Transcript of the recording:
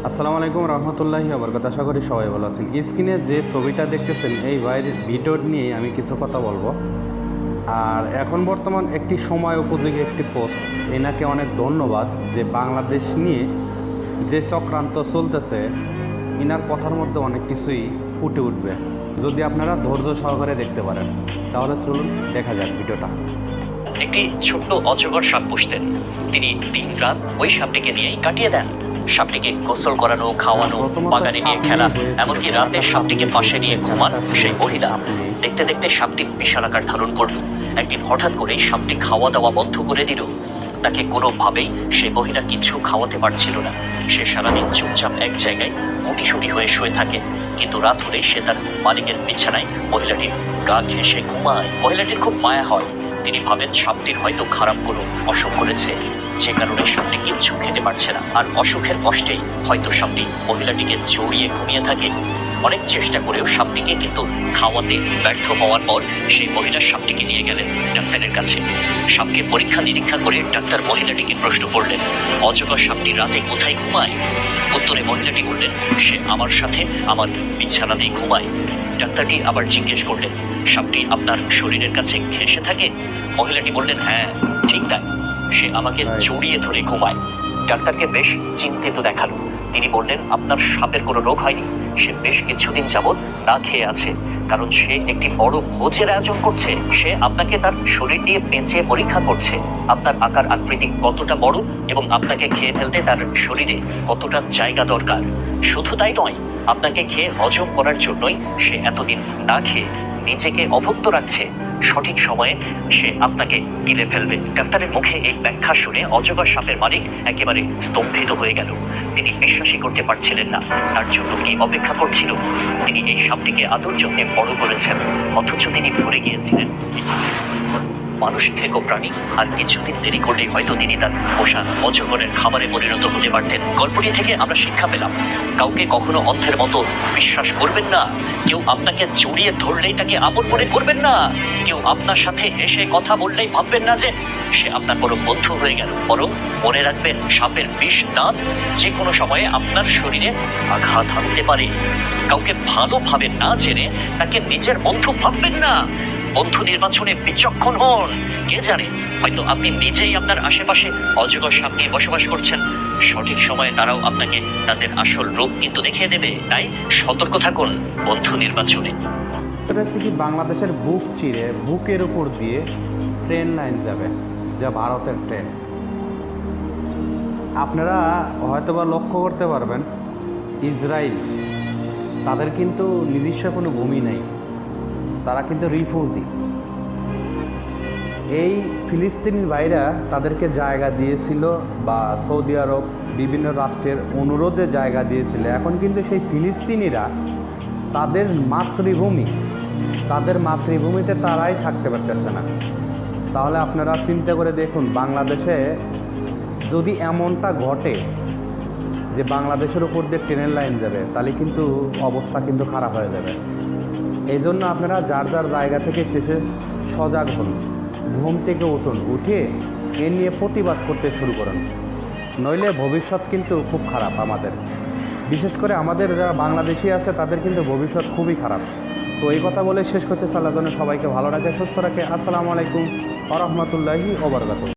আসসালামু আলাইকুম রহমতুল্লাহি ওয়া আশা করি সবাই ভালো আছেন। স্ক্রিনে যে ছবিটা দেখতেছেন এই ভাইয়ের ভিডিও নিয়ে আমি কিছু কথা বলবো। আর এখন বর্তমান একটি সময় উপযোগী একটি পোস্ট, এনাকে অনেক ধন্যবাদ যে বাংলাদেশ নিয়ে যে চক্রান্ত চলতেছে ইনার কথার মধ্যে অনেক কিছুই ফুটে উঠবে যদি আপনারা ধৈর্য সহকারে দেখতে পারেন। তাহলে চলুন দেখা যাক ভিডিওটা। একটি ছোট্ট অজগর সাপ পুষতেন। তিনি দিন-রাত ওই সাপটিকে নিয়েই কাটিয়ে দেন। সাপটিকে গোসল করানো, খাওয়ানো, বাগানে নিয়ে খেলা, এমনকি রাতে সাপটিকে পাশে নিয়ে ঘুমান সেই মহিলা। দেখতে দেখতে সাপটি বিশাল আকার ধারণ করল। একদিন হঠাৎ করেই সাপটি খাওয়া দাওয়া বন্ধ করে দিল। তাকে কোনোভাবেই সে মহিলা কিছু খাওয়াতে পারছিল না। সে সারাদিন চুপচাপ এক জায়গায় গুটিসুটি হয়ে শুয়ে থাকে। কিন্তু রাত হলেই সে তার মালিকের বিছানায় মহিলাটির গা ঘেঁষে ঘুমায়। মহিলাটির খুব মায়া হয়। তিনি ভাবেন সাপটির হয়তো খারাপ কোনো অসুখ করেছে, যে কারণে সাপটি কিচ্ছু খেতে পারছে না। আর অসুখের কষ্টেই হয়তো সাপটি মহিলাটিকে জড়িয়ে ঘুমিয়ে থাকে। অনেক চেষ্টা করেও সাপটিকে কিন্তু খাওয়াতে ব্যর্থ হওয়ার পর সেই মহিলা সাপটিকে নিয়ে গেলেন ডাক্তারের কাছে। সাপকে পরীক্ষা নিরীক্ষা করে ডাক্তার মহিলাটিকে প্রশ্ন করলেন, অজগর সাপটি রাতে কোথায় ঘুমায়? উত্তরে মহিলাটি বললেন, সে আমার সাথে আমার বিছানাতেই ঘুমায়। ডাক্তারটি আবার জিজ্ঞেস করলেন, সাপটি আপনার শরীরের কাছে ঘেঁষে থাকে? মহিলাটি বললেন, হ্যাঁ ঠিক তাই, সে আমাকে জড়িয়ে ধরে ঘুমায়। ডাক্তারকে বেশ চিন্তিত দেখালো। তিনি বললেন, আপনার সাপের কোনো রোগ হয়নি, সে বেশ কিছুদিন যাবৎ না খেয়ে আছে, কারণ সে একটি বড় ভোজের আয়োজন করছে। সে আপনাকে তার শরীর দিয়ে পেঁচে পরীক্ষা করছে আপনার আকার আকৃতি কতটা বড় এবং আপনাকে খেয়ে ফেলতে তার শরীরে কতটা জায়গা দরকার। শুধু তাই নয়, আপনাকে খেয়ে হজম করার জন্যই সে এতদিন না খেয়ে নিজেকে অভুক্ত রাখছে। সঠিক সময়ে সে আপনাকে গিলে ফেলবে। ডাক্তারের মুখে এই ব্যাখ্যা শুনে অজগর সাপের মালিক একেবারে স্তম্ভিত হয়ে গেল। তিনি বিশ্বাসই করতে পারছিলেন না। তার জন্য কি অপেক্ষা করছিল? তিনি এই সাপটিকে আদর যত্নে বড় করেছেন, অথচ তিনি ভুলে গিয়েছিলেন মানুষ থেকেও প্রাণী আর কিছুদিন দেরি করলেই হয়তো তিনি তার পোষা অজগরের খাবারে পরিণত হতে পারতেন। গল্পটি থেকে আমরা শিক্ষা পেলাম, কাউকে কখনো অন্ধের মতো বিশ্বাস করবেন না। কেউ আপনাকে জড়িয়ে ধরলেই তাকে আপন মনে করবেন না। কেউ আপনার সাথে হেসে কথা বললেই ভাববেন না যে সে আপনার কোনো বন্ধু হয়ে গেল। বরং মনে রাখবেন, সাপের বিষ দাঁত যে কোনো সময়ে আপনার শরীরে আঘাত হানতে পারে। কাউকে ভালোভাবে না জেনে তাকে নিজের বন্ধু ভাববেন না। বন্ধু নির্বাচনে বিচক্ষণ হন। কে জানে, হয়তো আপনি নিজেই আপনার আশেপাশে অজগর সাপ নিয়ে বসবাস করছেন। সঠিক সময়ে তারাও আপনাকে তাদের আসল রূপ কিন্তু দেখিয়ে দেবে। তাই সতর্ক থাকুন বন্ধু নির্বাচনে। কি বাংলাদেশের বুক চিরে বুকের উপর দিয়ে ট্রেন লাইন যাবে, যা ভারতের ট্রেন। আপনারা হয়তোবা লক্ষ্য করতে পারবেন, ইসরায়েল তাদের কিন্তু নিজস্ব কোনো ভূমি নেই, তারা কিন্তু রিফিউজি। এই ফিলিস্তিনি ভাইরা তাদেরকে জায়গা দিয়েছিল, বা সৌদি আরব বিভিন্ন রাষ্ট্রের অনুরোধে জায়গা দিয়েছিল। এখন কিন্তু সেই ফিলিস্তিনিরা তাদের মাতৃভূমিতে তারাই থাকতে পারতেছে না। তাহলে আপনারা চিন্তা করে দেখুন, বাংলাদেশে যদি এমনটা ঘটে যে বাংলাদেশের উপর দিয়ে ট্রেনের লাইন যাবে, তাহলে কিন্তু অবস্থা কিন্তু খারাপ হয়ে যাবে। এই জন্য আপনারা যার যার জায়গা থেকে শেষে সজাগ হন, ঘুম থেকে উঠুন, উঠে এ নিয়ে প্রতিবাদ করতে শুরু করুন। নইলে ভবিষ্যৎ কিন্তু খুব খারাপ আমাদের, বিশেষ করে আমাদের যারা বাংলাদেশি আছে তাদের কিন্তু ভবিষ্যৎ খুবই খারাপ। তো এই কথা বলে শেষ করতে আল্লাহ যেন সবাইকে ভালো রাখে, সুস্থ রাখে। আসসালামু আলাইকুম ওয়া রাহমাতুল্লাহি ওয়া বারাকাতুহু।